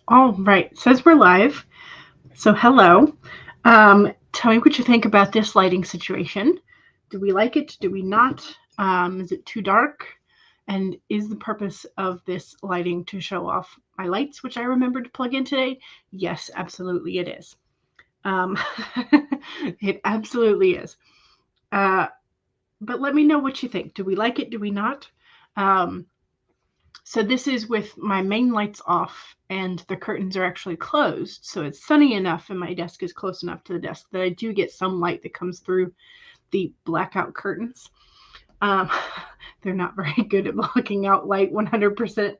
All right, it says we're live. So hello. Tell me what you think about this lighting situation. Do we like it? Do we not? Is it too dark? And is the purpose of this lighting to show off my lights, which I remembered to plug in today? Yes, absolutely it is. Um, it absolutely is. Uh, but let me know what you think. Do we like it? Do we not? Um, So this is with my main lights off and the curtains are actually closed. So it's sunny enough and my desk is close enough to the desk that I do get some light that comes through the blackout curtains. Um, they're not very good at blocking out light 100%.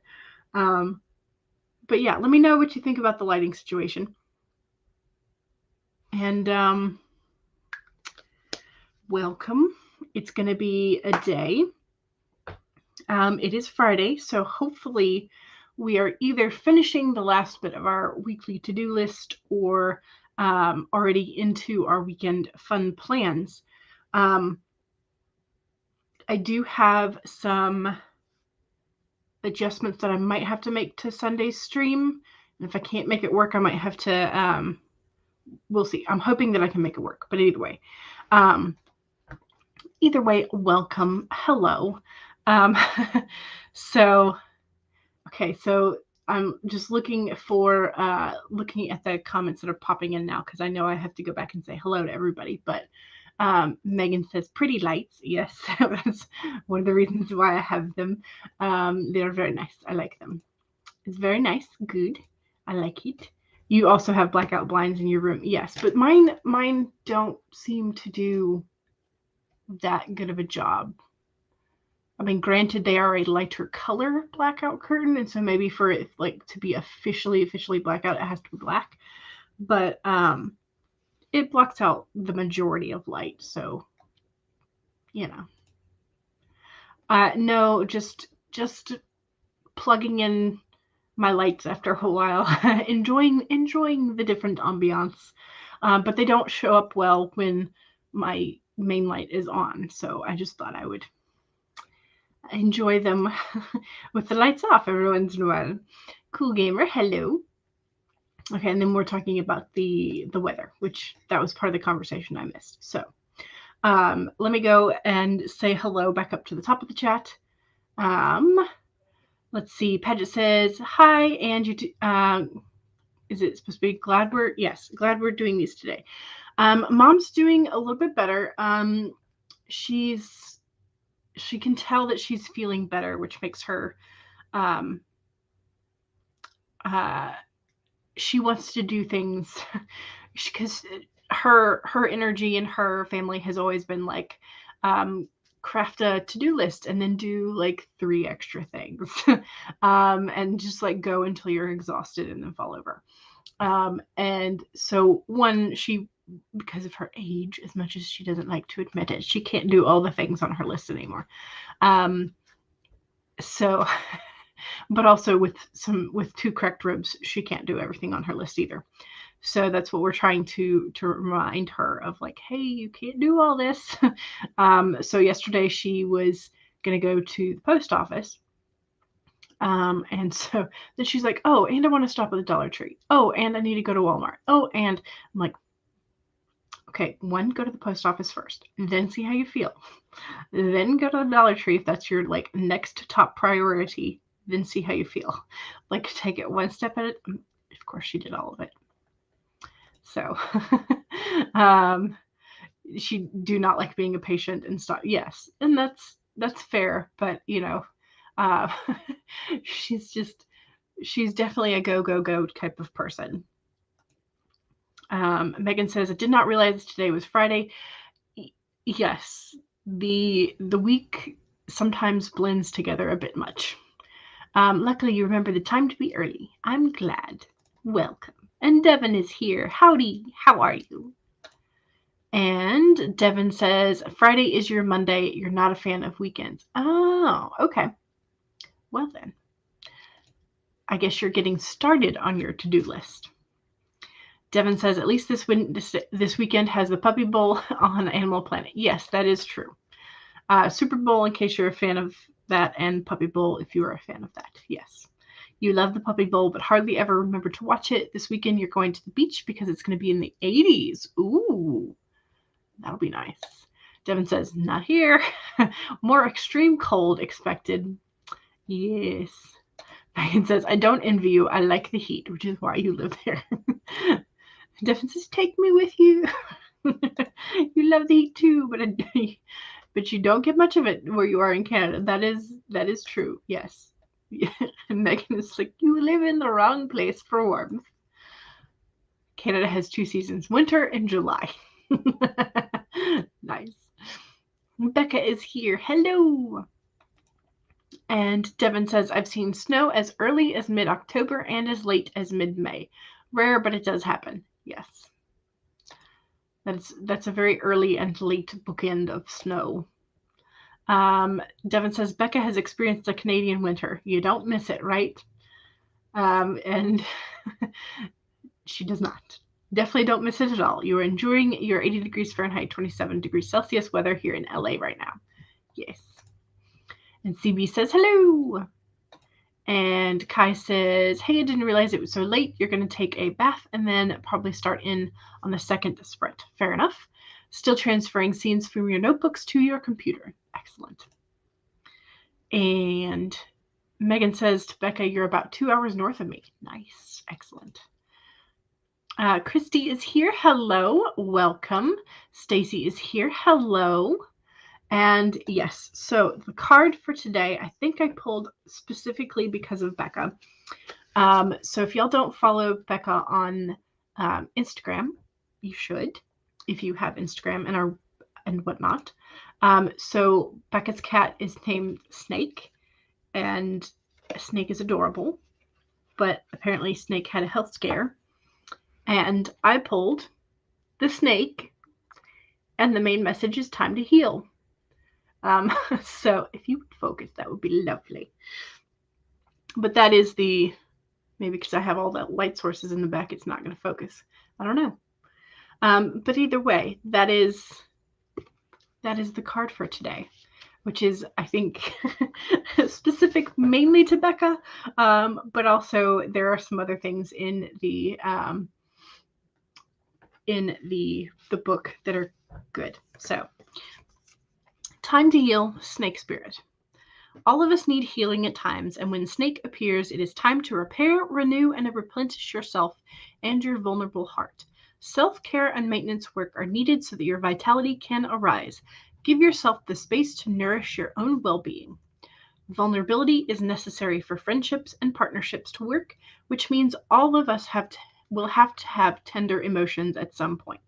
Um, but yeah, let me know what you think about the lighting situation. And welcome. It's going to be a day. It is Friday, so hopefully we are either finishing the last bit of our weekly to-do list or already into our weekend fun plans. I do have some adjustments that I might have to make to Sunday's stream. And if I can't make it work, I might have to, we'll see. I'm hoping that I can make it work, but either way, welcome. Hello. Um, so I'm just looking at the comments that are popping in now because I know I have to go back and say hello to everybody. But Megan says pretty lights. Yes, that's one of the reasons why I have them. They're very nice. I like them. It's very nice. Good. I like it. You also have blackout blinds in your room. Yes, but mine don't seem to do that good of a job. I mean, granted, they are a lighter color blackout curtain, and so maybe for it like to be officially blackout, it has to be black. But it blocks out the majority of light, so you know. No, just plugging in my lights after a while, enjoying the different ambiance. But they don't show up well when my main light is on, so I just thought I would enjoy them with the lights off every once in a while. Cool gamer, hello. Okay, and then we're talking about the weather, which that was part of the conversation I missed. So let me go and say hello back up to the top of the chat. Let's see. Paget says hi, and is it supposed to be glad we're doing these today. Mom's doing a little bit better. She can tell that she's feeling better, which makes her she wants to do things because her energy and her family has always been like craft a to-do list and then do like 3 extra things and just like go until you're exhausted and then fall over. And so she, because of her age, as much as she doesn't like to admit it, she can't do all the things on her list anymore. So but also with 2 cracked ribs, she can't do everything on her list either. So that's what we're trying to remind her of, like, hey, you can't do all this. So yesterday she was going to go to the post office. And so then she's like, oh, and I want to stop at the Dollar Tree. Oh, and I need to go to Walmart. Oh, and I'm like, okay, 1, go to the post office first, then see how you feel. Then go to the Dollar Tree if that's your like next top priority. Then see how you feel. Like, take it 1 step at it. Of course, she did all of it. So, she do not like being a patient and stuff. Yes, and that's fair. But she's definitely a go type of person. Megan says, I did not realize today was Friday. Yes, the week sometimes blends together a bit much. Luckily, you remember the time to be early. I'm glad. Welcome. And Devin is here. Howdy. How are you? And Devin says, Friday is your Monday. You're not a fan of weekends. Oh, okay. Well then, I guess you're getting started on your to-do list. Devin says, at least this weekend has the Puppy Bowl on Animal Planet. Yes, that is true. Super Bowl, in case you're a fan of that, and Puppy Bowl, if you are a fan of that. Yes. You love the Puppy Bowl, but hardly ever remember to watch it. This weekend you're going to the beach because it's going to be in the 80s. Ooh, that'll be nice. Devin says, not here. More extreme cold expected. Yes. Megan says, I don't envy you. I like the heat, which is why you live there. Devin says, take me with you. You love the heat too, but you don't get much of it where you are in Canada. That is true. Yes. And Megan is like, you live in the wrong place for warmth. Canada has 2 seasons, winter and July. Nice. Becca is here. Hello. And Devin says, I've seen snow as early as mid-October and as late as mid-May. Rare, but it does happen. Yes. That's a very early and late bookend of snow. Devin says, Becca has experienced a Canadian winter. You don't miss it, right? And she does not. Definitely don't miss it at all. You are enjoying your 80 degrees Fahrenheit, 27 degrees Celsius weather here in LA right now. Yes. And CB says, hello. And Kai says, hey, I didn't realize it was so late. You're going to take a bath and then probably start in on the second sprint. Fair enough. Still transferring scenes from your notebooks to your computer. Excellent. And Megan says to Becca, you're about 2 hours north of me. Nice. Excellent. Christy is here. Hello. Welcome. Stacy is here. Hello. And yes, so the card for today, I think I pulled specifically because of Becca. So if y'all don't follow Becca on Instagram, you should, if you have Instagram and whatnot. So Becca's cat is named Snake, and Snake is adorable, but apparently Snake had a health scare. And I pulled the snake, and the main message is time to heal. So if you would focus, that would be lovely. But that is maybe because I have all the light sources in the back, it's not going to focus. I don't know. But either way, that is the card for today, which is, I think, specific mainly to Becca, but also there are some other things in the book that are good. So, time to heal, Snake Spirit. All of us need healing at times, and when Snake appears, it is time to repair, renew, and replenish yourself and your vulnerable heart. Self-care and maintenance work are needed so that your vitality can arise. Give yourself the space to nourish your own well-being. Vulnerability is necessary for friendships and partnerships to work, which means all of us will have to have tender emotions at some point.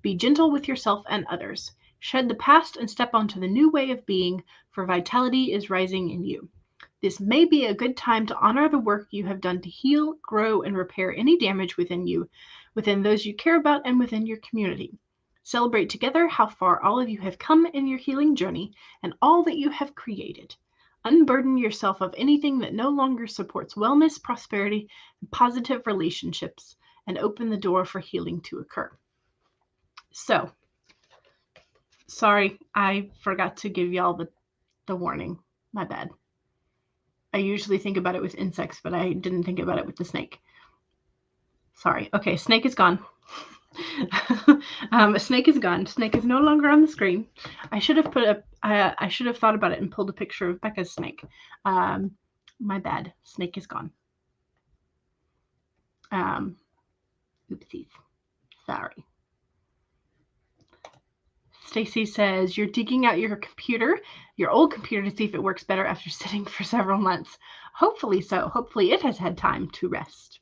Be gentle with yourself and others. Shed the past and step onto the new way of being, for vitality is rising in you. This may be a good time to honor the work you have done to heal, grow, and repair any damage within you, within those you care about, and within your community. Celebrate together how far all of you have come in your healing journey and all that you have created. Unburden yourself of anything that no longer supports wellness, prosperity, and positive relationships, and open the door for healing to occur. So, sorry, I forgot to give y'all the warning. My bad. I usually think about it with insects, but I didn't think about it with the snake. Sorry. Okay, snake is gone. Snake is gone. Snake is no longer on the screen. I should have thought about it and pulled a picture of Becca's snake. My bad. Snake is gone. Oopsies. Sorry. Stacy says, you're digging out your old computer, to see if it works better after sitting for several months. Hopefully so. Hopefully it has had time to rest.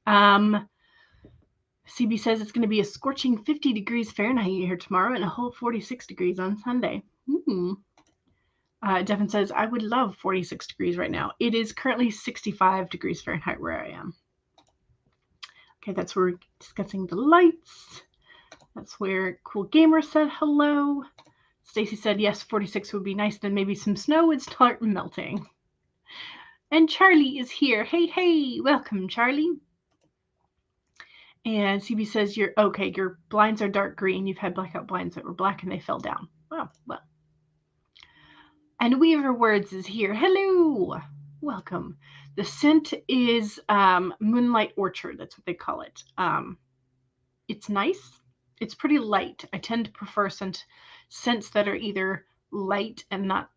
CB says it's going to be a scorching 50 degrees Fahrenheit here tomorrow and a whole 46 degrees on Sunday. Devin says, I would love 46 degrees right now. It is currently 65 degrees Fahrenheit where I am. Okay, that's where we're discussing the lights. That's where Cool Gamer said hello. Stacy said, yes, 46 would be nice. Then maybe some snow would start melting. And Charlie is here. Hey, hey, welcome, Charlie. And CB says, your blinds are dark green. You've had blackout blinds that were black and they fell down. Well. And Weaver Words is here. Hello. welcome. The scent is Moonlight Orchard. That's what they call it. It's nice. It's pretty light. I tend to prefer scents that are either light and not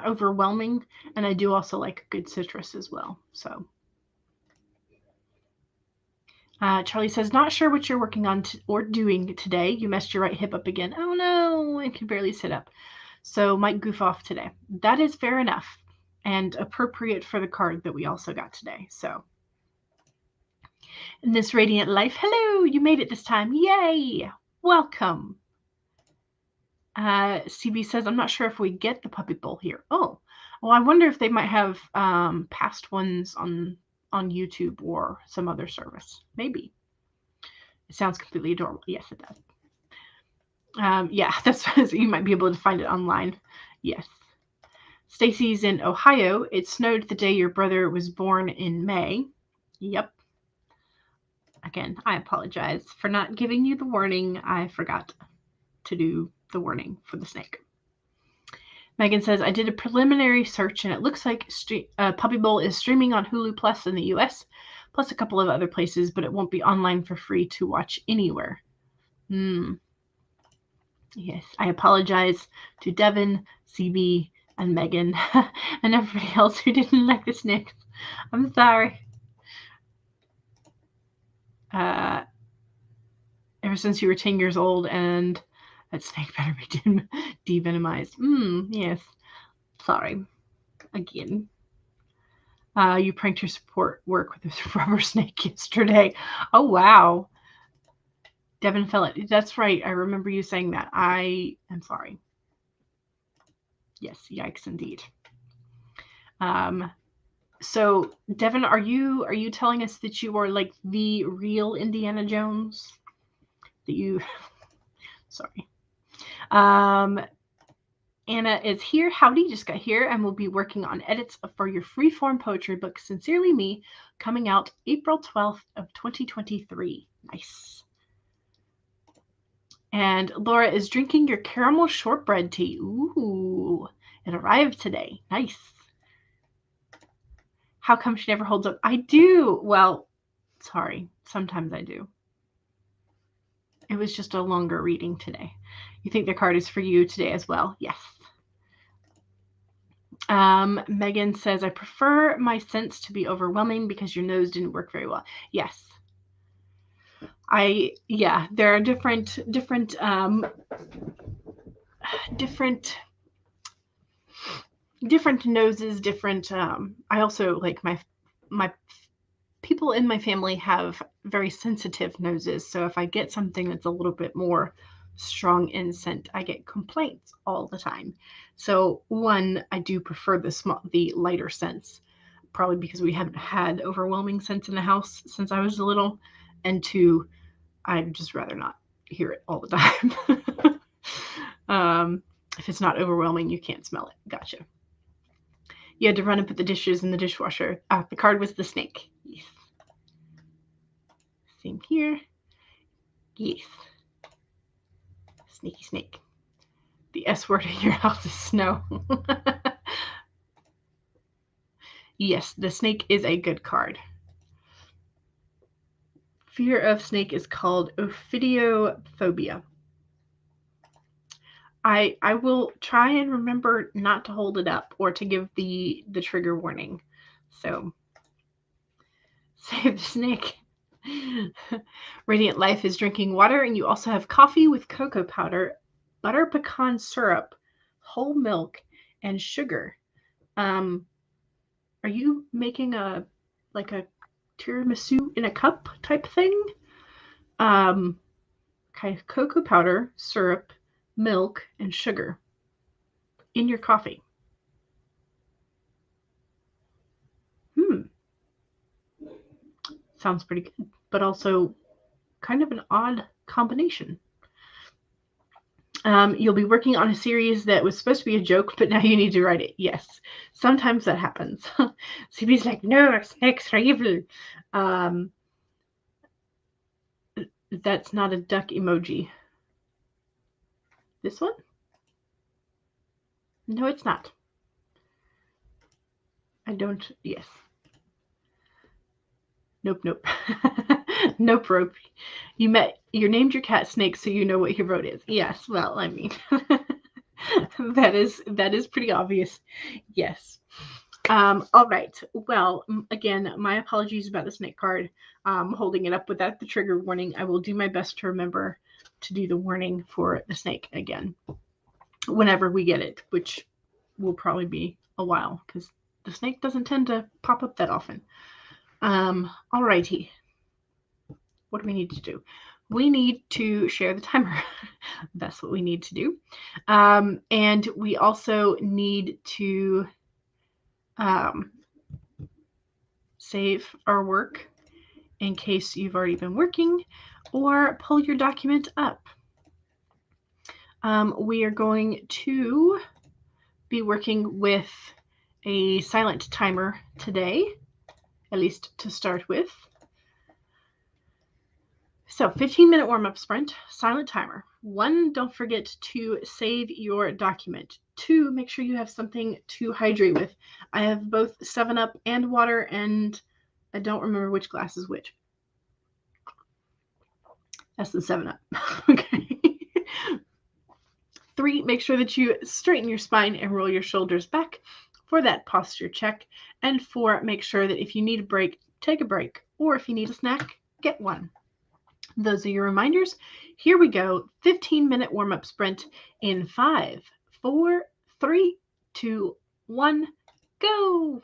overwhelming. And I do also like a good citrus as well. So Charlie says, not sure what you're working on or doing today. You messed your right hip up again. Oh no, I can barely sit up. So might goof off today. That is fair enough and appropriate for the card that we also got today. So in this radiant life, hello, you made it this time. Yay, welcome. CB says, I'm not sure if we get the puppy bowl here. Oh, well, I wonder if they might have past ones on YouTube or some other service. Maybe. It sounds completely adorable. Yes, it does. Yeah, that's you might be able to find it online. Yes. Stacy's in Ohio. It snowed the day your brother was born in May. Yep. Again, I apologize for not giving you the warning. I forgot to do the warning for the snake. Megan says, I did a preliminary search and it looks like Puppy Bowl is streaming on Hulu Plus in the US, plus a couple of other places, but it won't be online for free to watch anywhere. Yes, I apologize to Devin, CB, and Megan, and everybody else who didn't like the snake. I'm sorry. Ever since you were 10 years old, and that snake better be devenomized. Yes. Sorry. Again. You pranked your support work with a rubber snake yesterday. Oh, wow. Devin Fellett. That's right. I remember you saying that. I am sorry. Yes. Yikes, indeed. So, Devin, are you telling us that you are like the real Indiana Jones? That you... Sorry. Anna is here. Howdy, just got here and will be working on edits for your freeform poetry book, Sincerely Me, coming out April 12th of 2023. Nice. And Laura is drinking your caramel shortbread tea. Ooh, it arrived today. Nice. How come she never holds up? I do. Well, sorry. Sometimes I do. It was just a longer reading today. You think the card is for you today as well? Yes. Megan says, I prefer my scents to be overwhelming because your nose didn't work very well. Yes. There are different noses, different, I also like my people in my family have very sensitive noses. So if I get something that's a little bit more strong in scent, I get complaints all the time. So one, I do prefer the lighter scents, probably because we haven't had overwhelming scents in the house since I was little. And two, I'd just rather not hear it all the time. If it's not overwhelming, you can't smell it. Gotcha. You had to run and put the dishes in the dishwasher. The card was the snake. Yes. Same here. Yes. Sneaky snake. The S word in your house is snow. Yes, the snake is a good card. Fear of snake is called ophidiophobia. I will try and remember not to hold it up or to give the trigger warning. So save the snake. Radiant Life is drinking water, and you also have coffee with cocoa powder, butter pecan syrup, whole milk, and sugar. Are you making a tiramisu in a cup type thing? Okay, cocoa powder, syrup, milk, and sugar in your coffee. Sounds pretty good, but also kind of an odd combination. You'll be working on a series that was supposed to be a joke, but now you need to write it. Yes, sometimes that happens. CB's like, no, snakes are evil. That's not a duck emoji. This one? No, it's not. I don't, yes. Nope, nope. Nope, rope. You named your cat Snake, so you know what your vote is. Yes, well, I mean, that is pretty obvious. Yes. All right. Well, again, my apologies about the snake card. Holding it up without the trigger warning. I will do my best to remember to do the warning for the snake again whenever we get it, which will probably be a while because the snake doesn't tend to pop up that often. All righty. What do we need to do? We need to share the timer. That's what we need to do. And we also need to save our work in case you've already been working, or pull your document up. We are going to be working with a silent timer today, at least to start with. So 15-minute warm-up sprint, silent timer. 1, don't forget to save your document. 2, make sure you have something to hydrate with. I have both 7-Up and water, and I don't remember which glass is which. That's the 7-Up. Okay. 3, make sure that you straighten your spine and roll your shoulders back for that posture check. And 4, make sure that if you need a break, take a break. Or if you need a snack, get one. Those are your reminders. Here we go. 15-minute warm-up sprint in 5, 4, 3, 2, 1, go.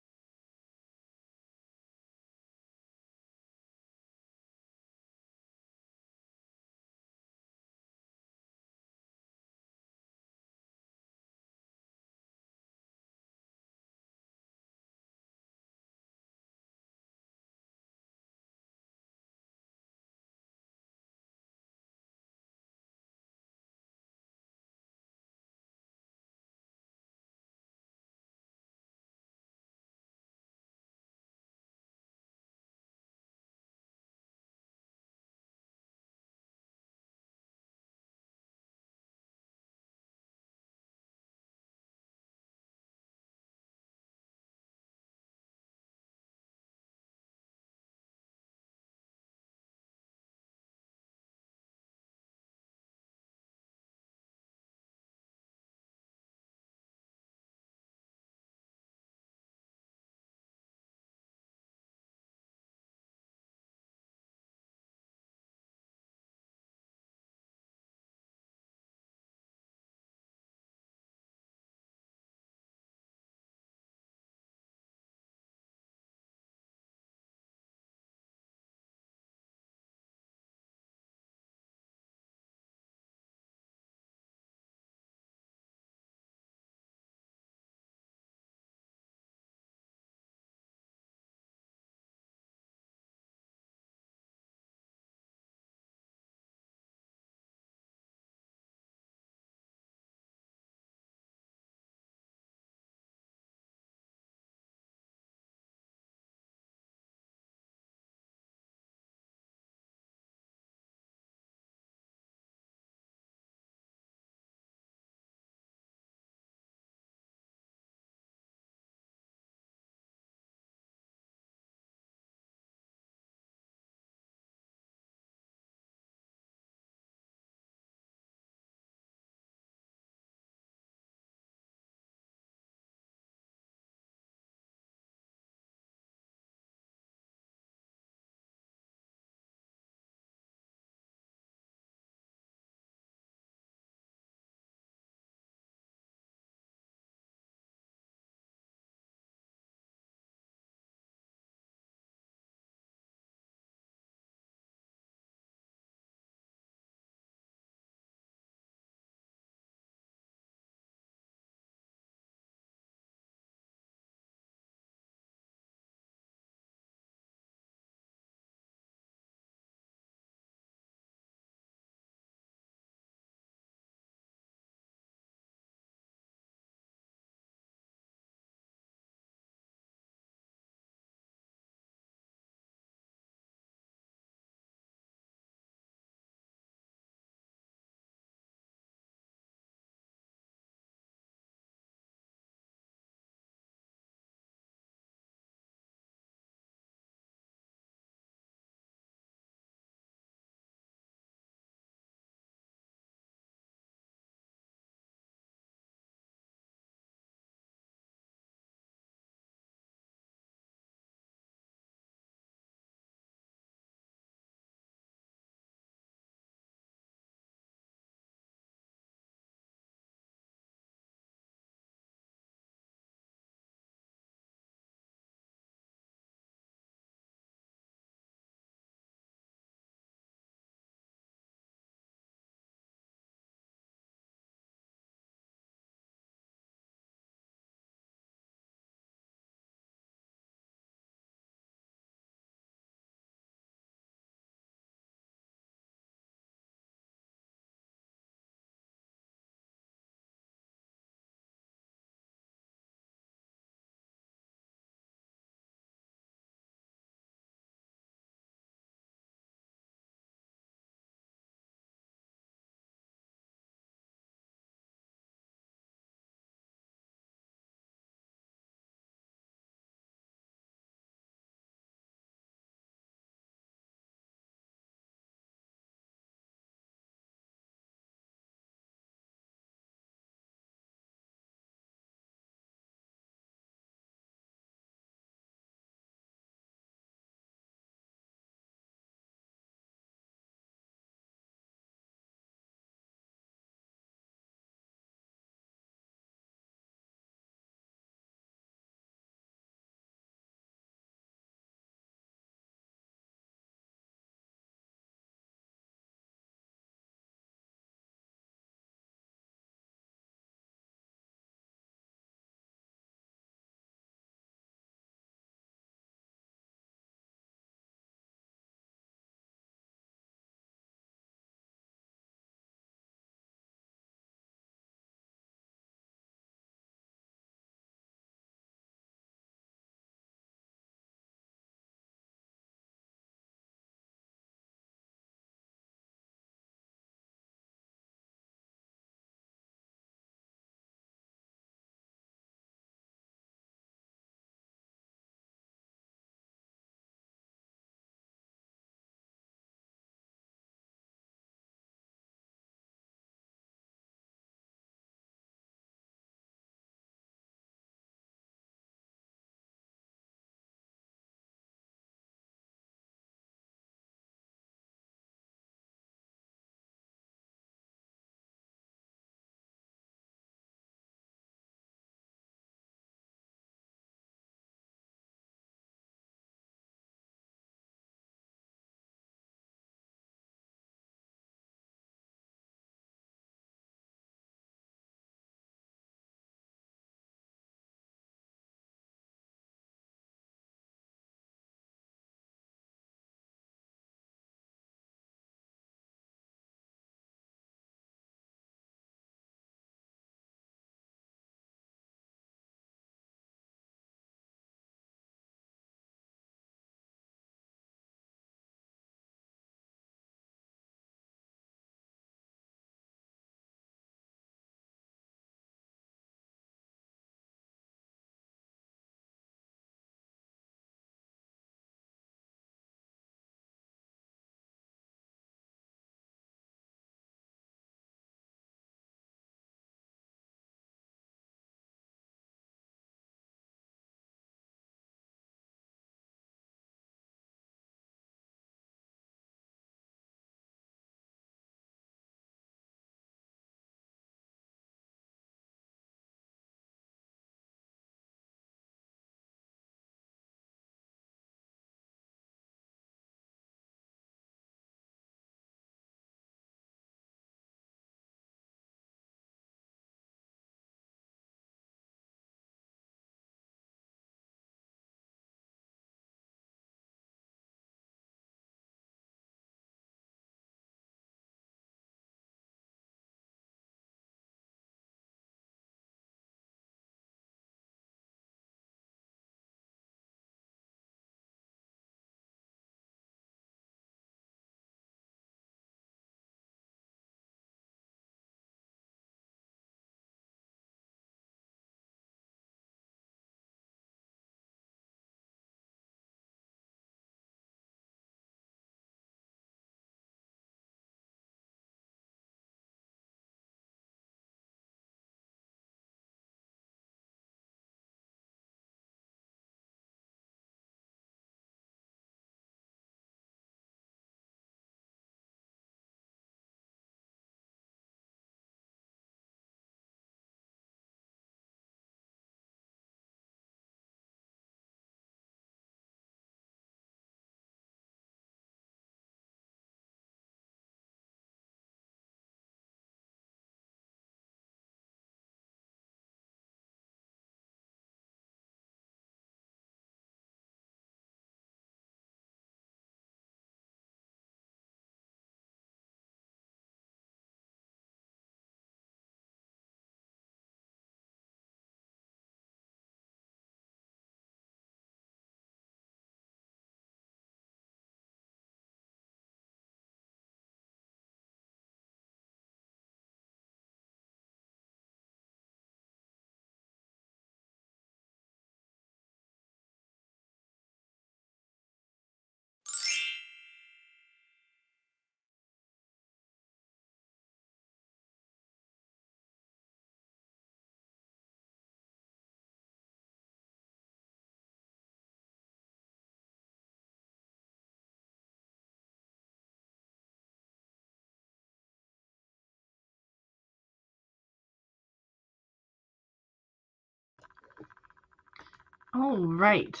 All right.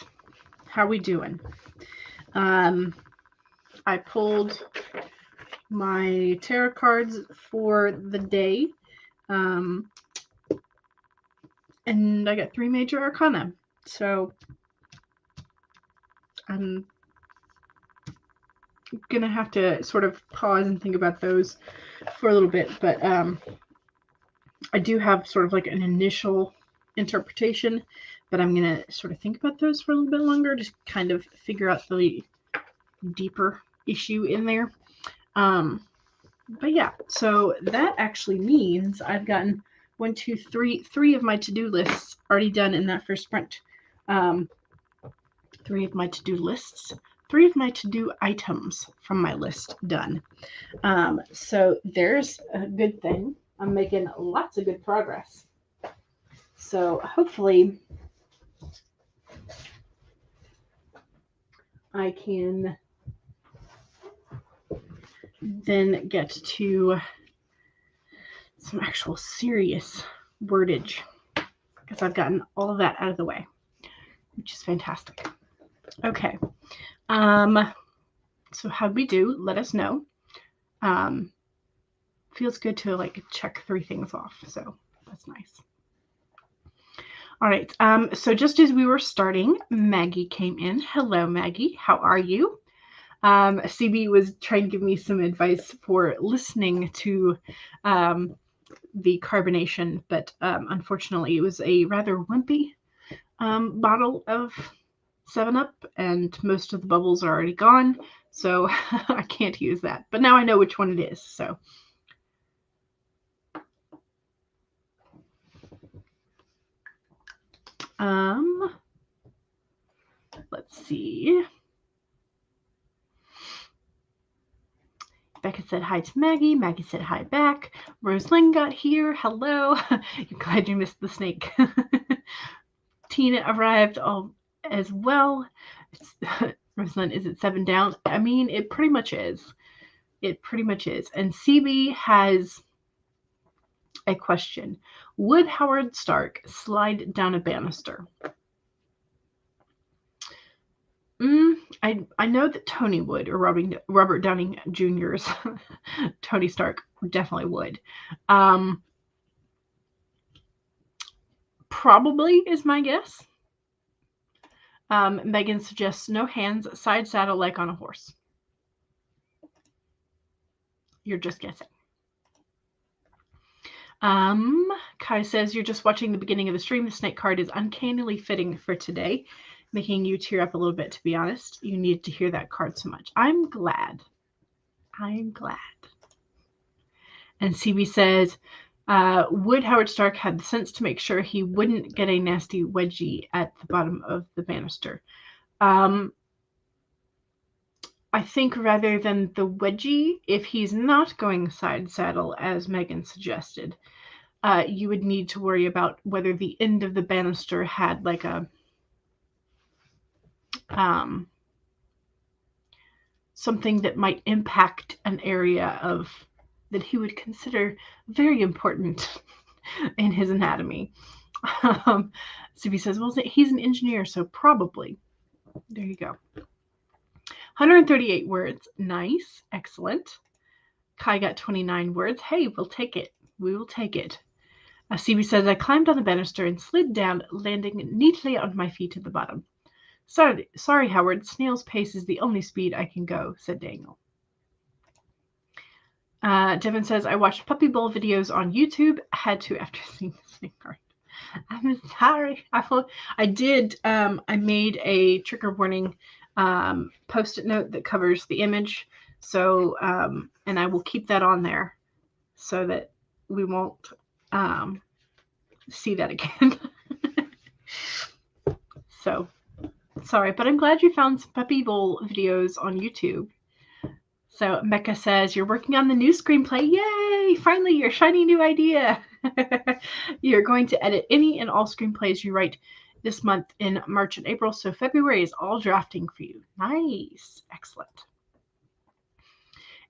How we doing? I pulled my tarot cards for the day. And I got 3 major arcana. So I'm going to have to sort of pause and think about those for a little bit. But I do have sort of like an initial interpretation, but I'm going to sort of think about those for a little bit longer, just kind of figure out the deeper issue in there. But yeah, so that actually means I've gotten 3 of my to-do lists already done in that first sprint. 3 of my to-do lists, 3 of my to-do items from my list done. So there's a good thing. I'm making lots of good progress. So hopefully I can then get to some actual serious wordage, because I've gotten all of that out of the way, which is fantastic. Okay. So how'd we do? Let us know. Feels good to like check 3 things off, so that's nice. All right. So just as we were starting, Maggie came in. Hello, Maggie. How are you? CB was trying to give me some advice for listening to the carbonation, but unfortunately it was a rather wimpy bottle of 7-Up, and most of the bubbles are already gone, so I can't use that. But now I know which one it is, so. Let's see. Becca said hi to Maggie. Maggie said hi back. Rosalind got here. Hello. You're glad you missed the snake. Tina arrived as well. Rosalind, is it 7 down? I mean, it pretty much is. It pretty much is. And CB has a question. Would Howard Stark slide down a banister? I know that Tony would, or Robert Downey Jr.'s Tony Stark definitely would. Probably is my guess. Megan suggests no hands, side saddle like on a horse. You're just guessing. Kai says you're just watching the beginning of the stream. The snake card is uncannily fitting for today, making you tear up a little bit, to be honest. You needed to hear that card so much. I'm glad. I'm glad. And CB says, would Howard Stark have the sense to make sure he wouldn't get a nasty wedgie at the bottom of the banister? I think rather than the wedgie, if he's not going side saddle, as Megan suggested, you would need to worry about whether the end of the banister had like a something that might impact an area of that he would consider very important in his anatomy. CB says, well, he's an engineer, so probably. There you go. 138 words. Nice. Excellent. Kai got 29 words. Hey, we'll take it. We will take it. CB says, I climbed on the banister and slid down, landing neatly on my feet at the bottom. Sorry, Howard. Snail's pace is the only speed I can go, said Daniel. Devin says, I watched Puppy Bowl videos on YouTube. Had to after seeing the snake card. I'm sorry. I did. I made a trigger warning post-it note that covers the image. So, and I will keep that on there so that we won't see that again. So, sorry, but I'm glad you found some Puppy Bowl videos on YouTube. So Mecca says, you're working on the new screenplay. Yay! Finally, your shiny new idea. You're going to edit any and all screenplays you write this month in March and April. So February is all drafting for you. Nice. Excellent.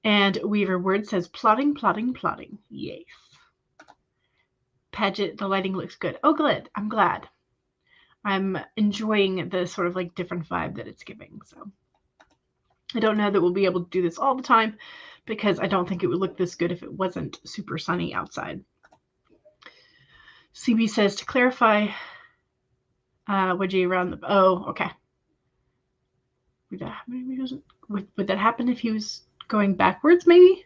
And Weaver Word says, plotting, plotting, plotting. Yes. Paget, the lighting looks good. Oh, good. I'm glad. I'm enjoying the sort of like different vibe that it's giving. So I don't know that we'll be able to do this all the time because I don't think it would look this good if it wasn't super sunny outside. CB says to clarify, wedgie around the, oh, okay. Would that happen if he was going backwards, maybe?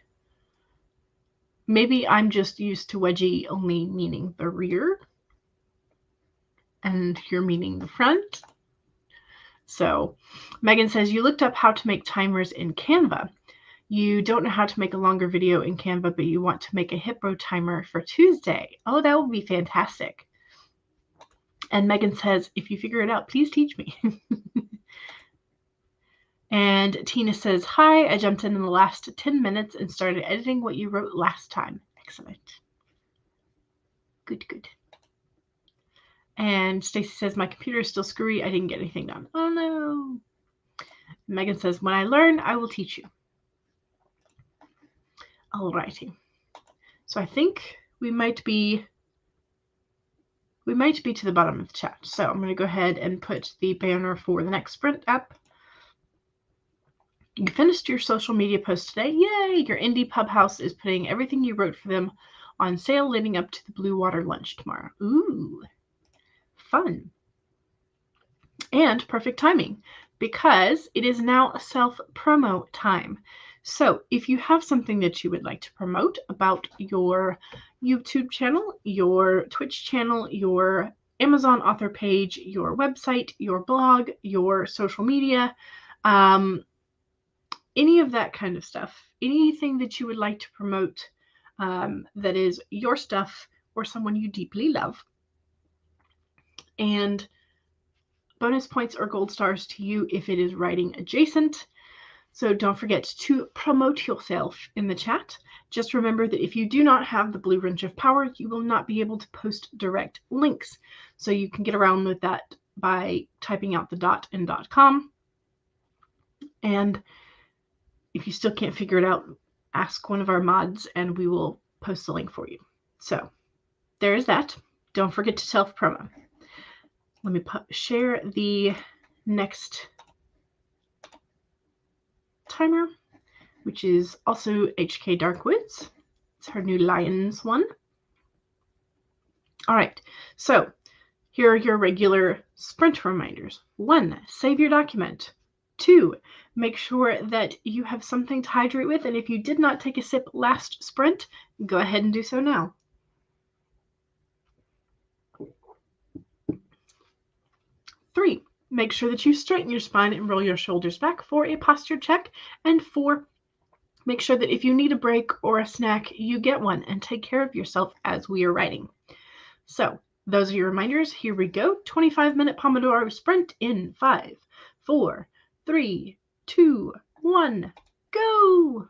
Maybe I'm just used to wedgie only meaning the rear and you're meaning the front. So Megan says, you looked up how to make timers in Canva. You don't know how to make a longer video in Canva, but you want to make a Hippo timer for Tuesday. Oh, that would be fantastic. And Megan says, if you figure it out, please teach me. And Tina says, hi, I jumped in the last 10 minutes and started editing what you wrote last time. Excellent. Good, good. And Stacy says, my computer is still screwy. I didn't get anything done. Oh, no. Megan says, when I learn, I will teach you. Alrighty. So I think we might be to the bottom of the chat. So I'm going to go ahead and put the banner for the next sprint up. You finished your social media post today. Yay! Your indie pub house is putting everything you wrote for them on sale leading up to the Blue Water lunch tomorrow. Ooh, fun. And perfect timing because it is now self-promo time. So if you have something that you would like to promote about your YouTube channel, your Twitch channel, your Amazon author page, your website, your blog, your social media, any of that kind of stuff, anything that you would like to promote that is your stuff or someone you deeply love. And bonus points or gold stars to you if it is writing adjacent. So don't forget to promote yourself in the chat. Just remember that if you do not have the blue wrench of power, you will not be able to post direct links. So you can get around with that by typing out the .and .com. And if you still can't figure it out, ask one of our mods and we will post the link for you. So there is that. Don't forget to self-promo. Let me share the next timer, which is also HK Darkwoods. It's her new Lions one. All right, so here are your regular sprint reminders. 1, save your document. 2, make sure that you have something to hydrate with, and if you did not take a sip last sprint, go ahead and do so now. 3, make sure that you straighten your spine and roll your shoulders back for a posture check. And 4, make sure that if you need a break or a snack, you get one and take care of yourself as we are writing. So those are your reminders. Here we go. 25-minute Pomodoro sprint in 5, 4, 3, 2, 1, go!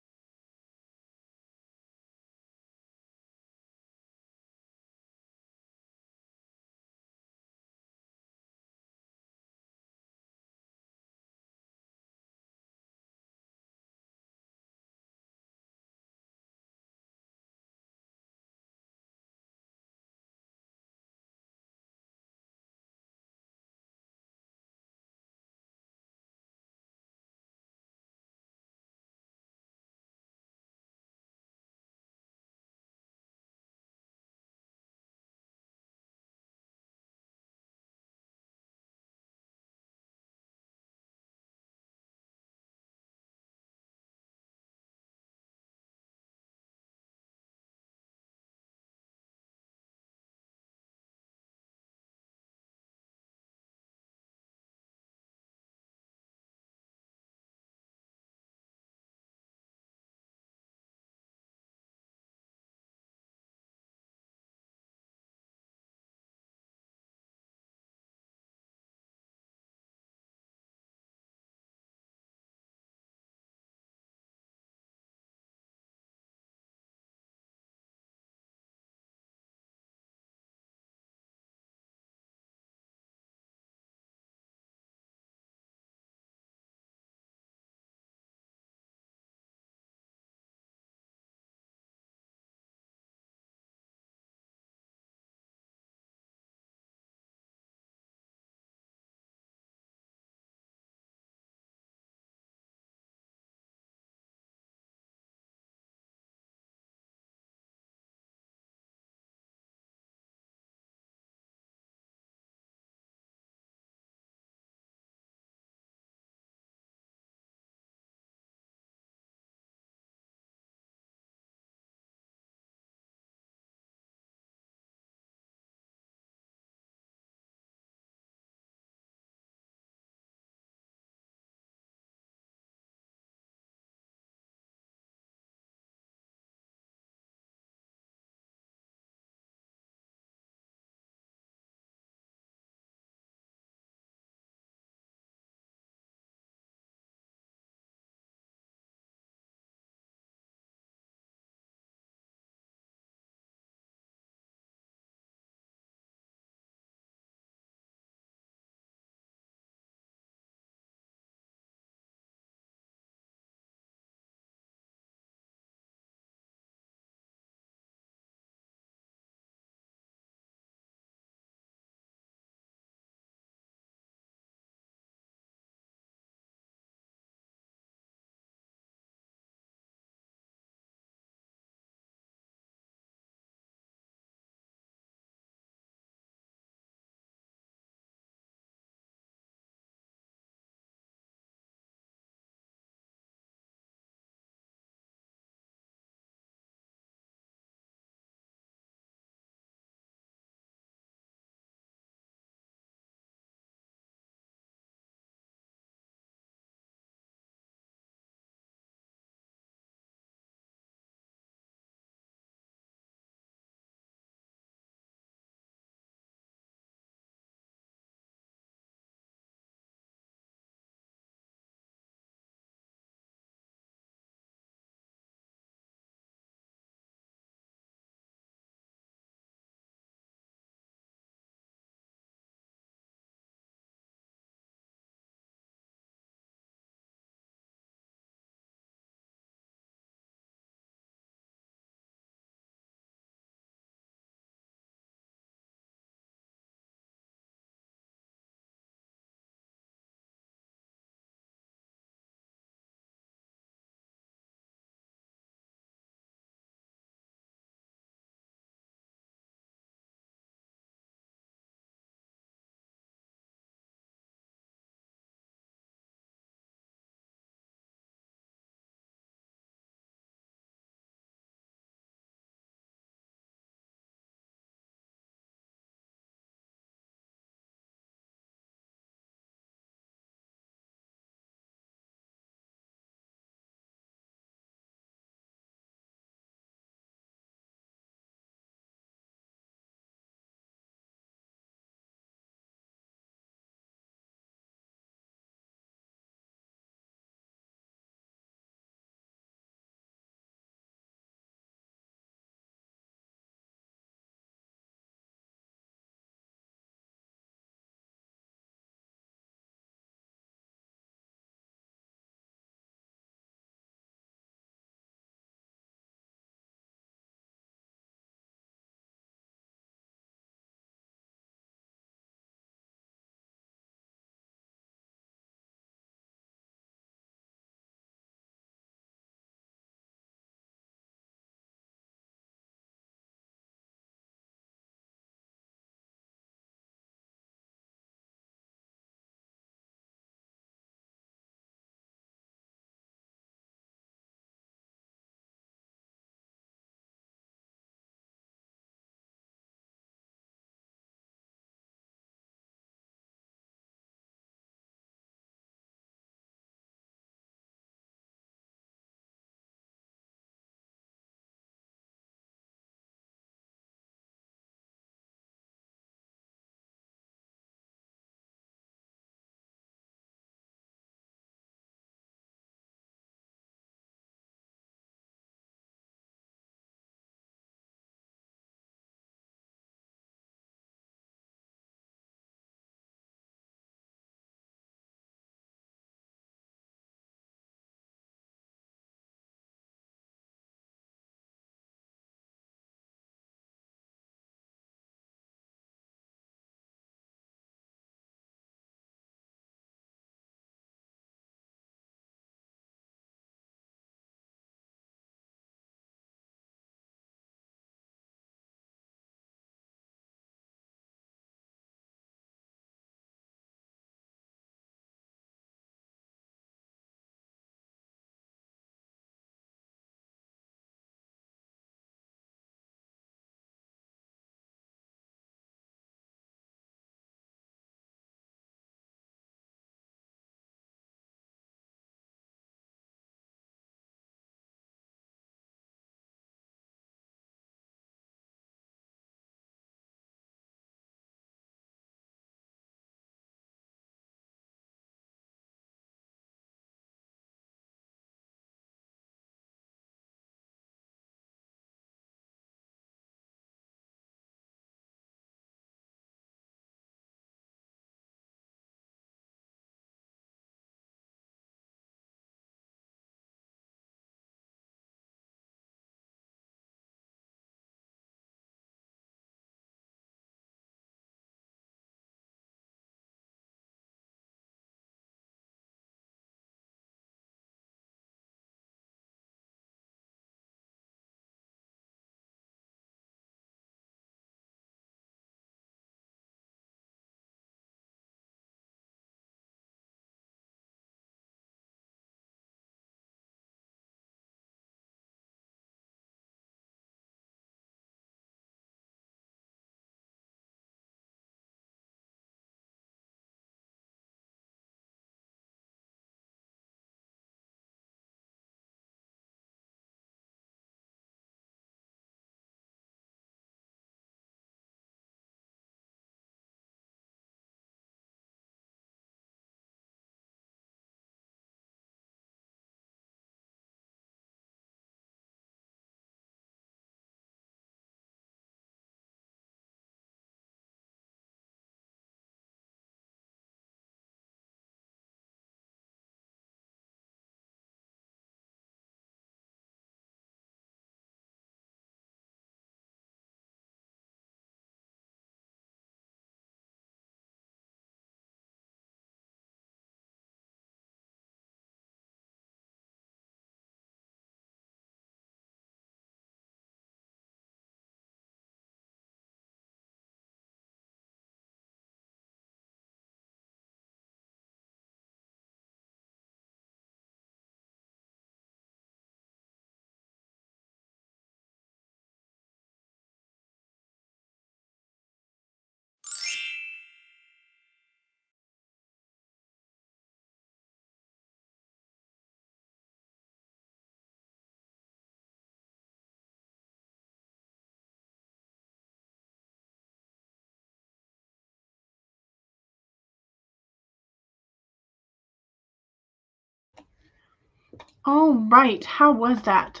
All right. How was that?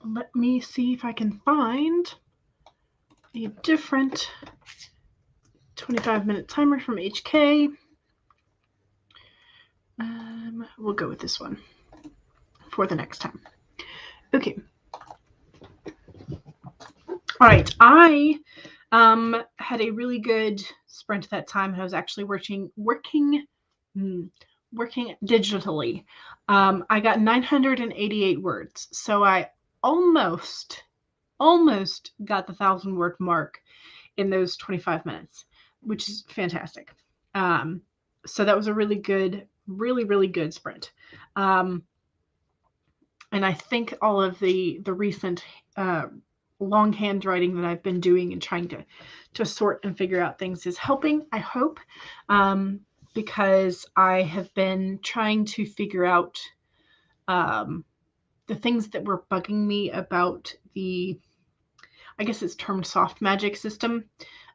Let me see if I can find a different 25-minute timer from HK. We'll go with this one for the next time. Okay. All right. I had a really good sprint that time. I was actually working digitally. I got 988 words. So I almost got the 1,000-word mark in those 25 minutes, which is fantastic. So that was a really good sprint. And I think all of the recent longhand writing that I've been doing and trying to sort and figure out things is helping, I hope, because I have been trying to figure out the things that were bugging me about the, I guess it's termed soft magic system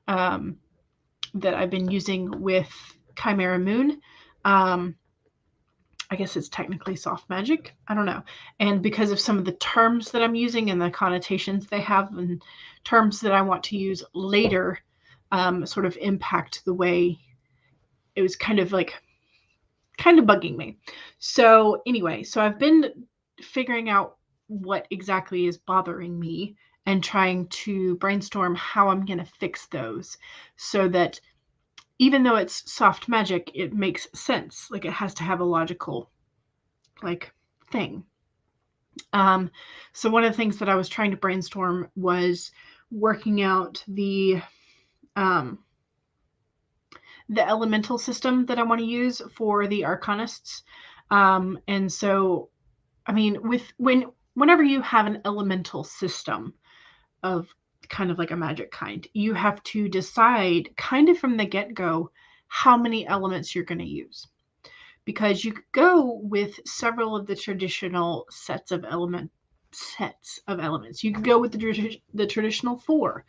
that I've been using with Chimera Moon. I guess it's technically soft magic. I don't know. And because of some of the terms that I'm using and the connotations they have and terms that I want to use later sort of impact the way it was kind of bugging me. So anyway, so I've been figuring out what exactly is bothering me and trying to brainstorm how I'm going to fix those so that even though it's soft magic, it makes sense. Like it has to have a logical thing. So one of the things that I was trying to brainstorm was working out the elemental system that I want to use for the arcanists. And so, I mean, whenever you have an elemental system of kind of like a magic kind, you have to decide kind of from the get-go how many elements you're going to use. Because you could go with several of the traditional sets of elements. You could go with the traditional 4,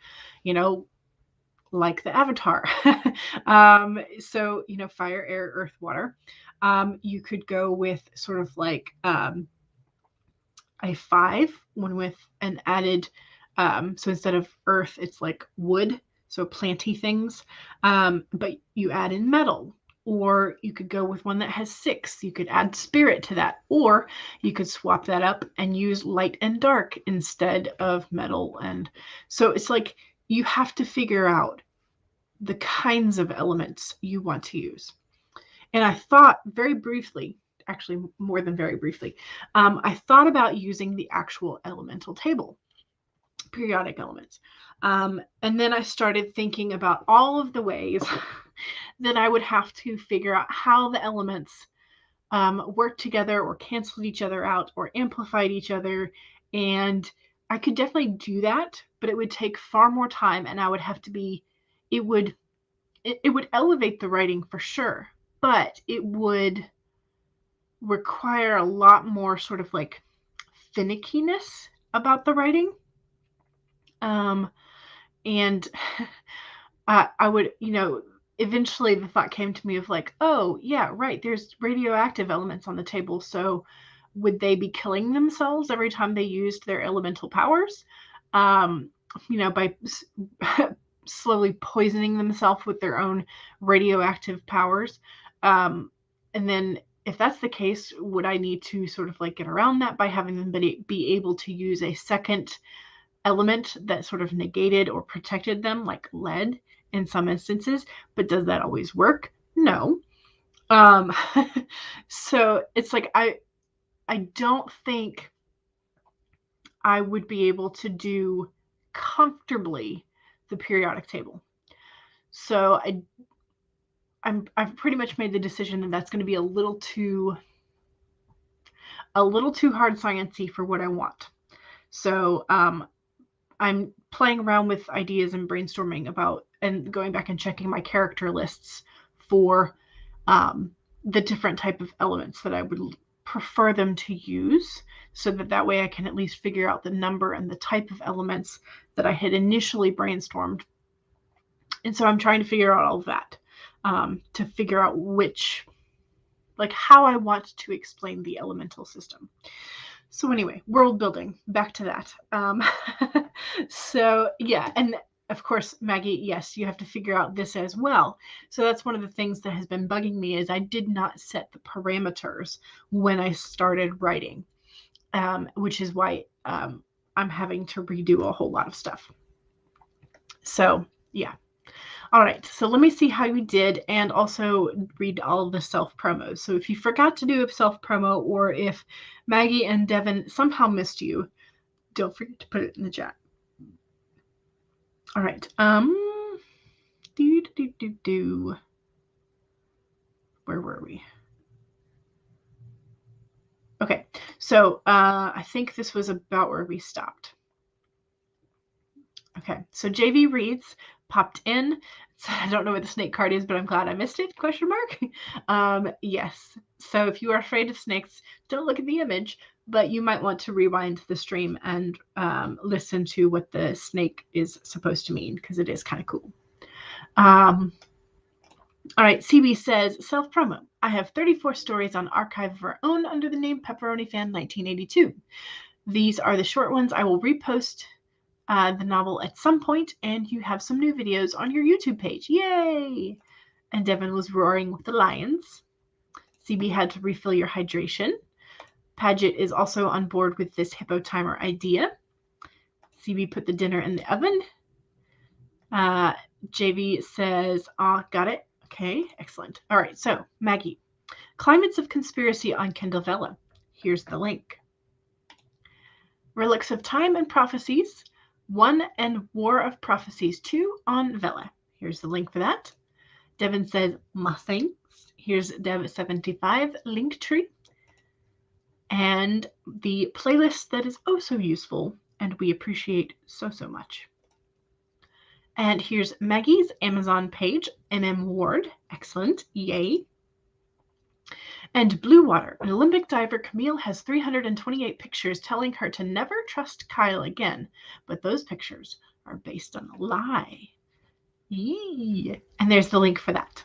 like the Avatar. So, fire, air, earth, water. You could go with sort of like a 5, one with an added, so instead of earth, it's like wood, so planty things. But you add in metal. Or you could go with one that has 6. You could add spirit to that. Or you could swap that up and use light and dark instead of metal. And so it's like you have to figure out the kinds of elements you want to use. And I thought very briefly, actually more than very briefly, I thought about using the actual elemental table, periodic elements. And then I started thinking about all of the ways that I would have to figure out how the elements worked together or canceled each other out or amplified each other. And I could definitely do that, but it would take far more time and I would have to be, it would elevate the writing for sure, but it would require a lot more sort of like finickiness about the writing. And I would, eventually the thought came to me of like, oh yeah, right, there's radioactive elements on the table. So would they be killing themselves every time they used their elemental powers? By slowly poisoning themselves with their own radioactive powers. And then if that's the case, would I need to sort of like get around that by having them be able to use a second element that sort of negated or protected them, like lead in some instances? But does that always work? No. So it's like I don't think I would be able to do comfortably the periodic table. So I've pretty much made the decision that that's going to be a little too hard sciencey for what I want. So I'm playing around with ideas and brainstorming about and going back and checking my character lists for the different type of elements that I would prefer them to use, so that way I can at least figure out the number and the type of elements that I had initially brainstormed. And so I'm trying to figure out all of that to figure out which like how I want to explain the elemental system. So anyway, world building, back to that. So yeah, and of course, Maggie, yes, you have to figure out this as well. So that's one of the things that has been bugging me is I did not set the parameters when I started writing, which is why I'm having to redo a whole lot of stuff. So yeah. All right, so let me see how you did and also read all the self-promos. So if you forgot to do a self-promo or if Maggie and Devin somehow missed you, don't forget to put it in the chat. All right. Where were we? Okay, so I think this was about where we stopped. Okay, so JV Reads popped in. So I don't know what the snake card is, but I'm glad I missed it, question mark. Yes, so if you are afraid of snakes, don't look at the image, but you might want to rewind the stream and listen to what the snake is supposed to mean, because it is kind of cool. All right, CB says, self-promo. I have 34 stories on archive of our own under the name Pepperoni Fan 1982. These are the short ones. I will repost the novel at some point, and you have some new videos on your YouTube page. Yay! And Devin was roaring with the lions. CB had to refill your hydration. Paget is also on board with this hippo timer idea. CB put the dinner in the oven. JV says, got it. Okay, excellent. All right, so Maggie, Climates of Conspiracy on Kindle Vella. Here's the link. Relics of Time and Prophecies 1 and War of Prophecies 2 on Vella. Here's the link for that. Devin says, my thanks. Here's Dev75 link tree. And the playlist that is oh so useful and we appreciate so much. And here's Maggie's Amazon page, MM Ward. Excellent. Yay. And Blue Water. An Olympic diver, Camille, has 328 pictures telling her to never trust Kyle again. But those pictures are based on a lie. Yee. And there's the link for that.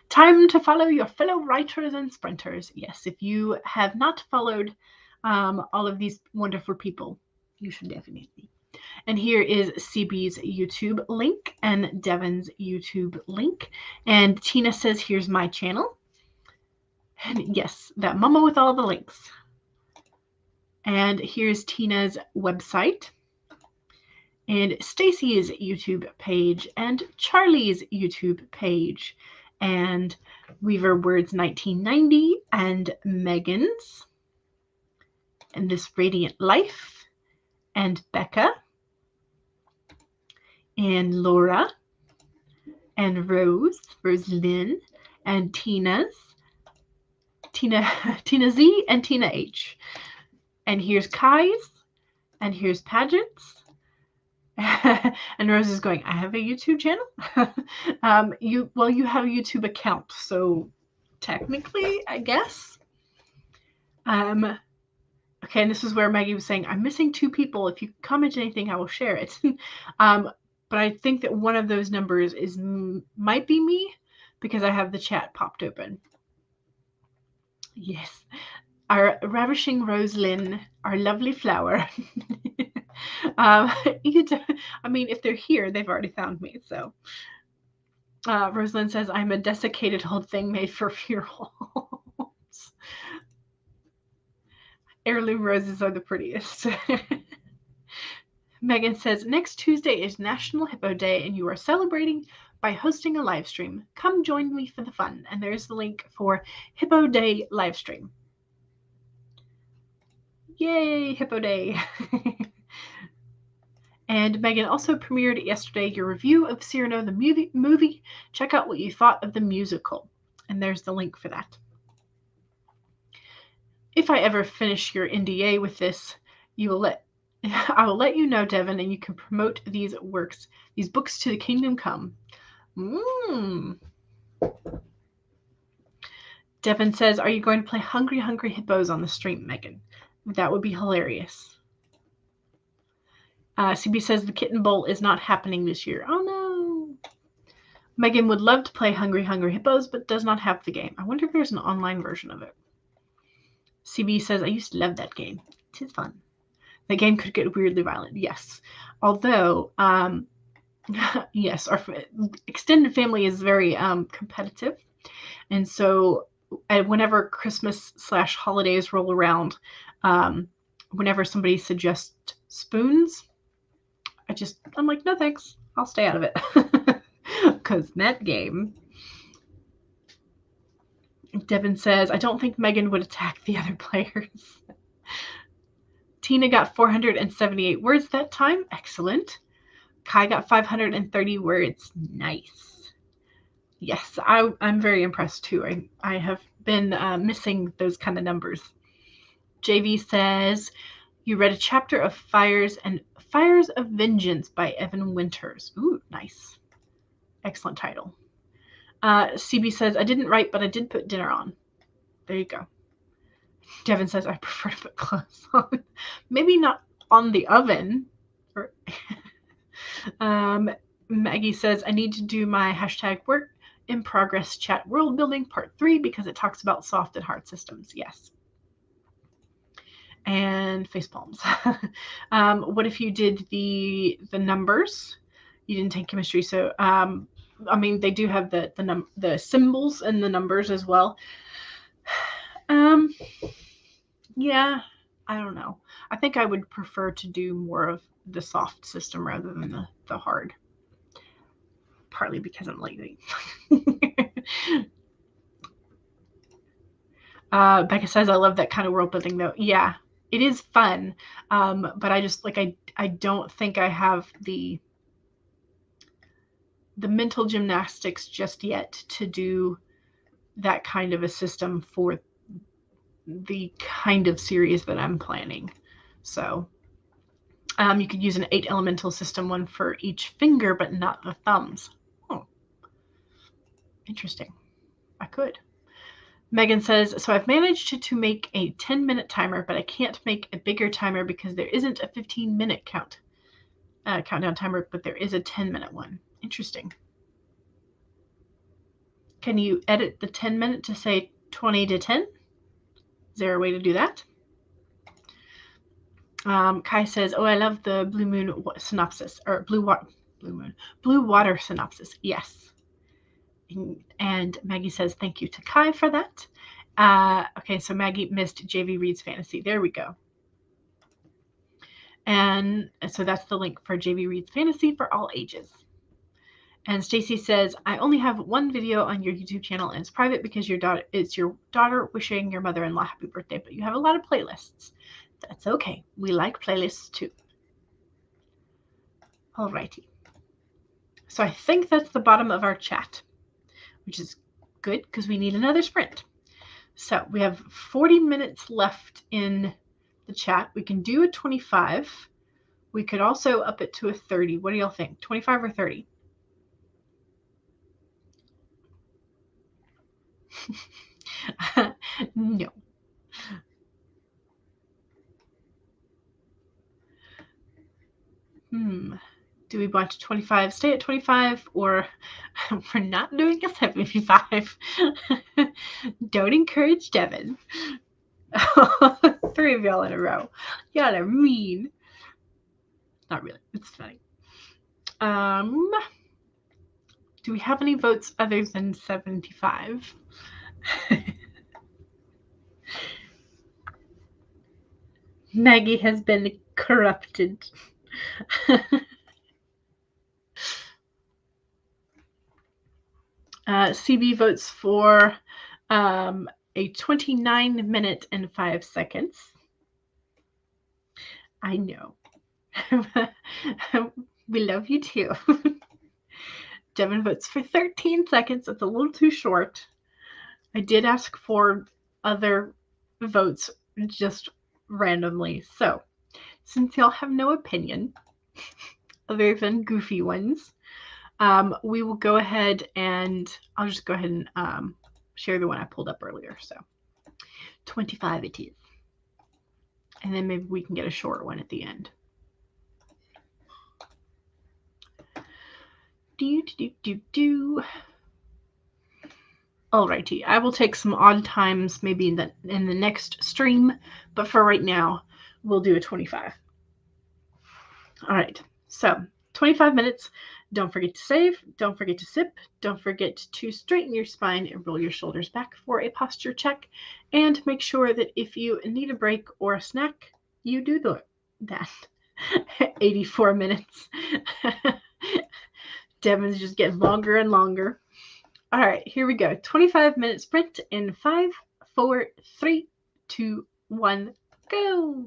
Time to follow your fellow writers and sprinters. Yes, if you have not followed all of these wonderful people, you should definitely. And here is CB's YouTube link and Devin's YouTube link. And Tina says, here's my channel. And yes, that mama with all the links. And here's Tina's website. And Stacy's YouTube page. And Charlie's YouTube page. And Weaver Words 1990. And Megan's. And This Radiant Life. And Becca. And Laura, and Lynn, and Tina Z, and Tina H. And here's Kai's, and here's Paget's. And Rose is going, I have a YouTube channel? You have a YouTube account, so technically, I guess. Okay, and this is where Maggie was saying, I'm missing 2 people. If you comment anything, I will share it. But I think that one of those numbers might be me because I have the chat popped open. Yes. Our ravishing Rose-Lynn, our lovely flower. If they're here, they've already found me. So Rose-Lynn says, I'm a desiccated old thing made for funerals. Heirloom roses are the prettiest. Megan says, next Tuesday is National Hippo Day, and you are celebrating by hosting a live stream. Come join me for the fun. And there's the link for Hippo Day live stream. Yay, Hippo Day. And Megan also premiered yesterday your review of Cyrano the movie. Check out what you thought of the musical. And there's the link for that. If I ever finish your NDA with this, I will let you know, Devin, and you can promote these books to the kingdom come. Devin says, are you going to play Hungry Hungry Hippos on the stream, Megan? That would be hilarious. CB says the Kitten Bowl is not happening this year. Oh, no. Megan would love to play Hungry Hungry Hippos, but does not have the game. I wonder if there's an online version of it. CB says, I used to love that game. It is fun. The game could get weirdly violent. Yes. Although, yes, our extended family is very competitive. And so whenever Christmas/holidays roll around, whenever somebody suggests spoons, I'm like, no thanks. I'll stay out of it. Because that game. Devin says, I don't think Megan would attack the other players. Tina got 478 words that time. Excellent. Kai got 530 words. Nice. Yes, I'm very impressed too. I have been missing those kind of numbers. JV says, you read a chapter of Fires of Vengeance by Evan Winters. Ooh, nice. Excellent title. CB says, I didn't write, but I did put dinner on. There you go. Devin says, I prefer to put clothes on. Maybe not on the oven. Maggie says, I need to do my #work in progress chat world building part 3 because it talks about soft and hard systems. Yes. And face palms. What if you did the numbers? You didn't take chemistry, so I mean, they do have the symbols and the numbers as well. Yeah, I don't know. I think I would prefer to do more of the soft system rather than the hard. Partly because I'm lazy. Becca says, I love that kind of world building though. Yeah, it is fun. But I just I don't think I have the mental gymnastics just yet to do that kind of a system for the kind of series that I'm planning. So you could use an 8 elemental system, one for each finger, but not the thumbs. Oh, interesting. I could. Megan says, so I've managed to make a 10-minute timer, but I can't make a bigger timer because there isn't a 15-minute countdown timer, but there is a 10-minute one. Interesting. Can you edit the 10-minute to say 20 to 10? Is there a way to do that? Kai says, oh, I love the Blue Moon synopsis, or Blue Water synopsis. Yes. And Maggie says, thank you to Kai for that. Okay, so Maggie missed JV Reads Fantasy. There we go. And so that's the link for JV Reads Fantasy for all ages. And Stacy says, I only have one video on your YouTube channel, and it's private because it's your daughter wishing your mother-in-law happy birthday, but you have a lot of playlists. That's okay. We like playlists too. Alrighty. So I think that's the bottom of our chat, which is good because we need another sprint. So we have 40 minutes left in the chat. We can do a 25. We could also up it to a 30. What do y'all think? 25 or 30? No. Do we want to 25, stay at 25, or we're not doing a 75? Don't encourage Devin. 3 of y'all in a row. Y'all are mean. Not really. It's funny. Do we have any votes other than 75? Maggie has been corrupted. CB votes for a 29 minute and 5 seconds. I know. We love you too. Devin votes for 13 seconds. It's a little too short. I did ask for other votes just randomly. So, since y'all have no opinion other than goofy ones, we will go ahead and I'll just go ahead and share the one I pulled up earlier. So 25 it is. And then maybe we can get a short one at the end. Alrighty, I will take some odd times maybe in the next stream, but for right now, we'll do a 25. All right, so 25 minutes. Don't forget to save. Don't forget to sip. Don't forget to straighten your spine and roll your shoulders back for a posture check. And make sure that if you need a break or a snack, you do that. 84 minutes. Devin's just getting longer and longer. All right, here we go. 25-minute sprint in 5, 4, 3, 2, 1, go.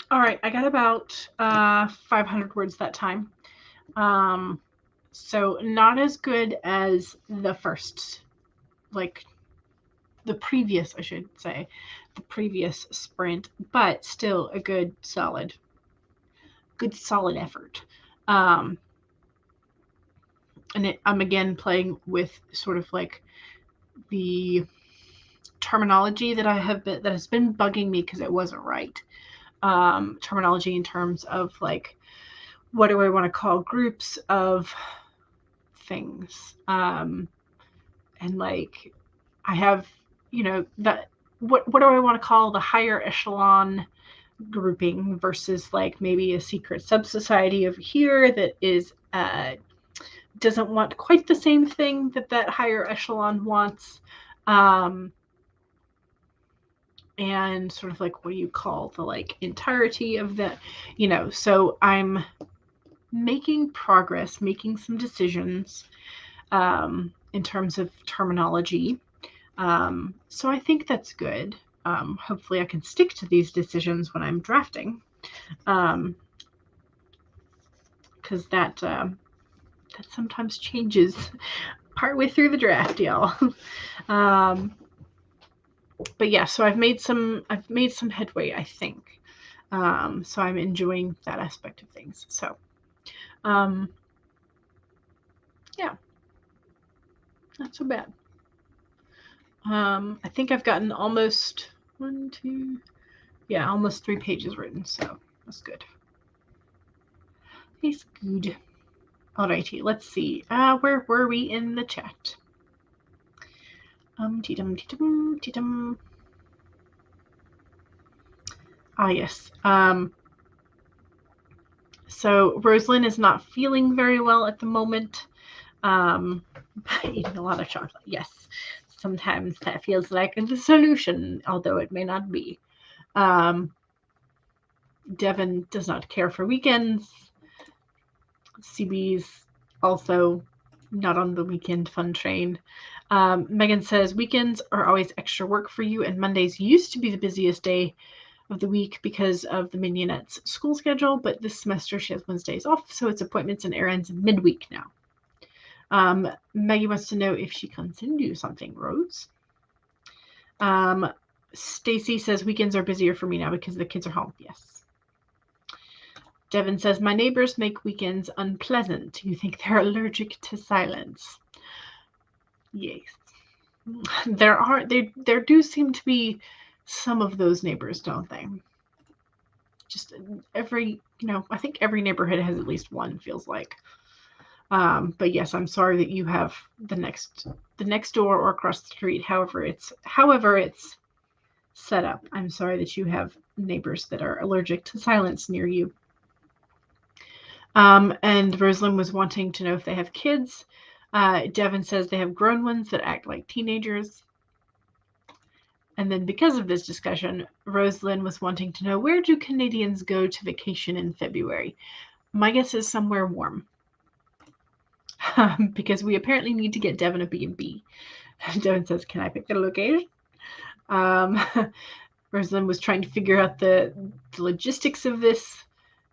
All right, I got about 500 words that time. So not as good as the first, like the previous, I should say, the previous sprint, but still a good solid effort. And I'm again playing with sort of like the terminology that has been bugging me because it wasn't right. Terminology in terms of like, what do I want to call groups of things? And like, I have, that what do I want to call the higher echelon grouping versus like maybe a secret sub society over here that is doesn't want quite the same thing that higher echelon wants. And sort of like, what do you call the like entirety of the, so I'm making progress, making some decisions in terms of terminology. So I think that's good. Hopefully I can stick to these decisions when I'm drafting. Because that sometimes changes partway through the draft, y'all. But yeah, so I've made some headway, I think. So I'm enjoying that aspect of things. So, yeah, not so bad. I think I've gotten almost almost 3 pages written, so that's good. It's good. Alrighty, let's see. Where were we in the chat? Yes. So Rosalind is not feeling very well at the moment. Eating a lot of chocolate. Yes. Sometimes that feels like the solution, although it may not be. Devin does not care for weekends. CB's also not on the weekend fun train. Megan says weekends are always extra work for you, and Mondays used to be the busiest day of the week because of the Mignonette's school schedule, but this semester she has Wednesdays off, so it's appointments and errands midweek now. Maggie wants to know if she can send you something, Rose. Stacy says weekends are busier for me now because the kids are home. Yes. Devin says my neighbors make weekends unpleasant. You think they're allergic to silence? Yes. There do seem to be some of those neighbors, don't they? Just every, I think every neighborhood has at least one, feels like. But yes, I'm sorry that you have the next door or across the street, however it's set up. I'm sorry that you have neighbors that are allergic to silence near you. And Rosalind was wanting to know if they have kids. Devin says they have grown ones that act like teenagers. And then because of this discussion, Rosalind was wanting to know, where do Canadians go to vacation in February? My guess is somewhere warm. Because we apparently need to get Devin a B&B. Devin says, can I pick the location? Rosalind was trying to figure out the logistics of this.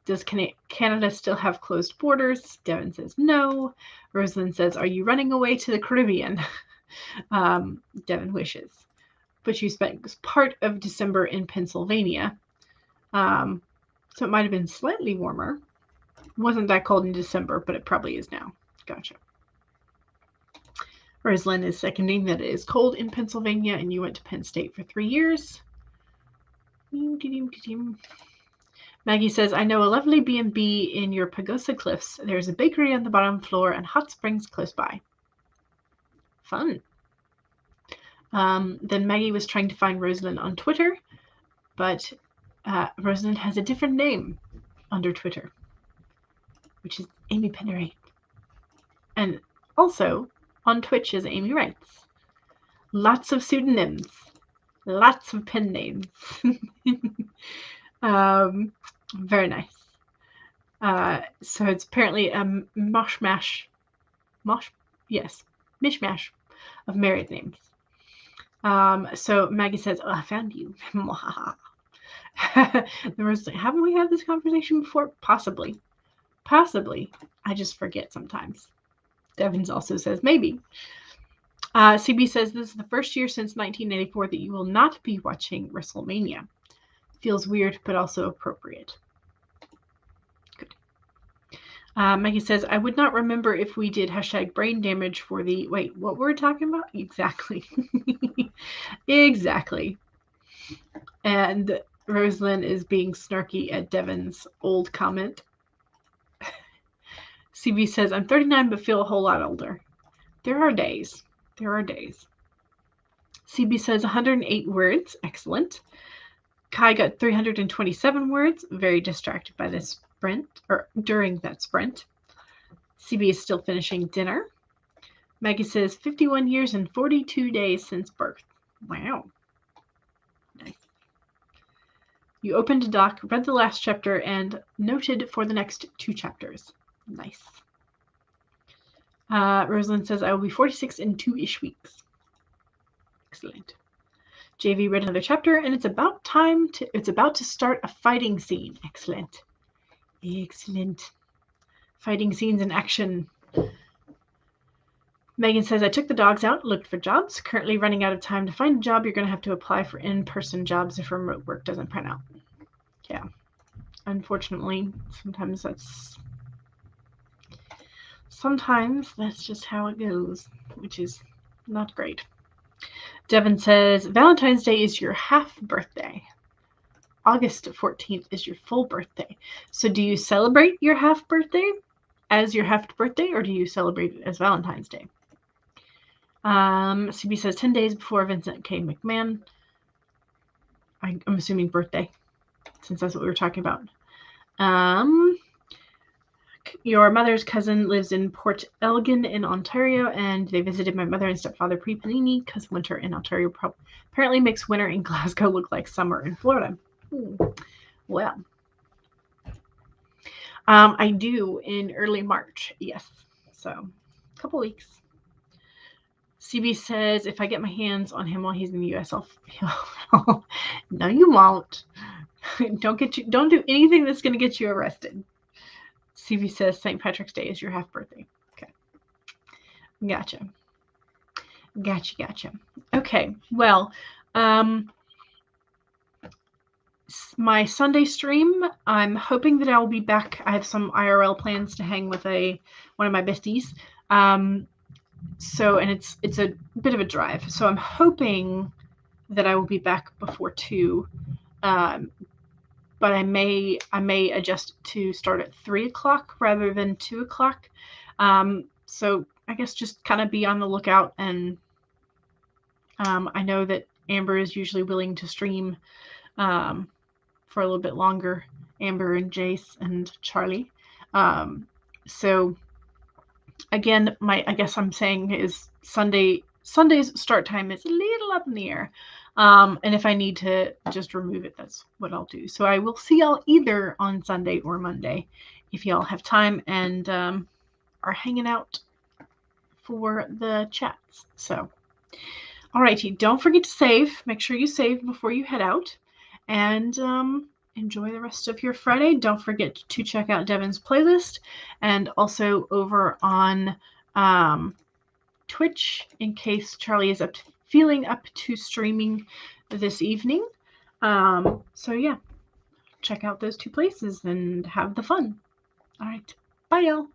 Does Canada still have closed borders? Devin says no. Rosalind says, are you running away to the Caribbean? Devin wishes. But you spent part of December in Pennsylvania. So it might have been slightly warmer. It wasn't that cold in December, but it probably is now. Gotcha. Rosalind is seconding that it is cold in Pennsylvania, and you went to Penn State for 3 years. Maggie says, I know a lovely B&B in your Pagosa Cliffs. There's a bakery on the bottom floor and hot springs close by. Fun. Then Maggie was trying to find Rosalind on Twitter, but Rosalind has a different name under Twitter, which is Amy Pennerate. And also on Twitch is Amy Writes. Lots of pseudonyms. Lots of pen names. Very nice. So it's apparently a mishmash of married names. So Maggie says, oh, I found you. Haven't we had this conversation before? Possibly. Possibly. I just forget sometimes. Devins also says maybe. CB says this is the first year since 1984 that you will not be watching WrestleMania. Feels weird, but also appropriate. Good. Maggie says, I would not remember if we did #brain damage for the... Wait, what were we talking about? Exactly. Exactly. And Rosalind is being snarky at Devin's old comment. CB says, I'm 39 but feel a whole lot older. There are days. There are days. CB says 108 words. Excellent. Kai got 327 words. Very distracted by this sprint, or during that sprint. CB is still finishing dinner. Maggie says 51 years and 42 days since birth. Wow. Nice. You opened a doc, read the last chapter, and noted for the next 2 chapters. Nice. Rosalind says, I will be 46 in 2-ish weeks. Excellent. JV read another chapter, and it's about to start a fighting scene. Excellent. Excellent. Fighting scenes in action. Megan says, I took the dogs out, looked for jobs. Currently running out of time to find a job. You're going to have to apply for in-person jobs if remote work doesn't pan out. Yeah. Unfortunately, sometimes that's just how it goes, which is not great. Devin says, Valentine's Day is your half birthday. August 14th is your full birthday. So do you celebrate your half birthday as your half birthday, or do you celebrate it as Valentine's Day? CB says 10 days before Vincent K. McMahon. I'm assuming birthday, since that's what we were talking about. Your mother's cousin lives in Port Elgin in Ontario, and they visited my mother and stepfather pre-Panini because winter in Ontario apparently makes winter in Glasgow look like summer in Florida. Well, I do in early March, yes. So, a couple weeks. CB says, if I get my hands on him while he's in the U.S., I'll... No, you won't. Don't do anything that's going to get you arrested. CB says St. Patrick's Day is your half birthday. Okay. Gotcha. Okay. Well, my Sunday stream, I'm hoping that I'll be back. I have some IRL plans to hang with one of my besties. So, and it's a bit of a drive. So I'm hoping that I will be back before 2. But I may adjust to start at 3 o'clock rather than 2 o'clock. So I guess just kind of be on the lookout. And I know that Amber is usually willing to stream for a little bit longer. Amber and Jace and Charlie. So again, I guess I'm saying is Sunday's start time is a little up in the air. And if I need to just remove it, that's what I'll do. So I will see y'all either on Sunday or Monday if y'all have time and are hanging out for the chats. So, alrighty, don't forget to save. Make sure you save before you head out. And enjoy the rest of your Friday. Don't forget to check out Devin's playlist and also over on Twitch in case Charlie is feeling up to streaming this evening. So yeah, check out those 2 places and have the fun. All right. Bye, y'all.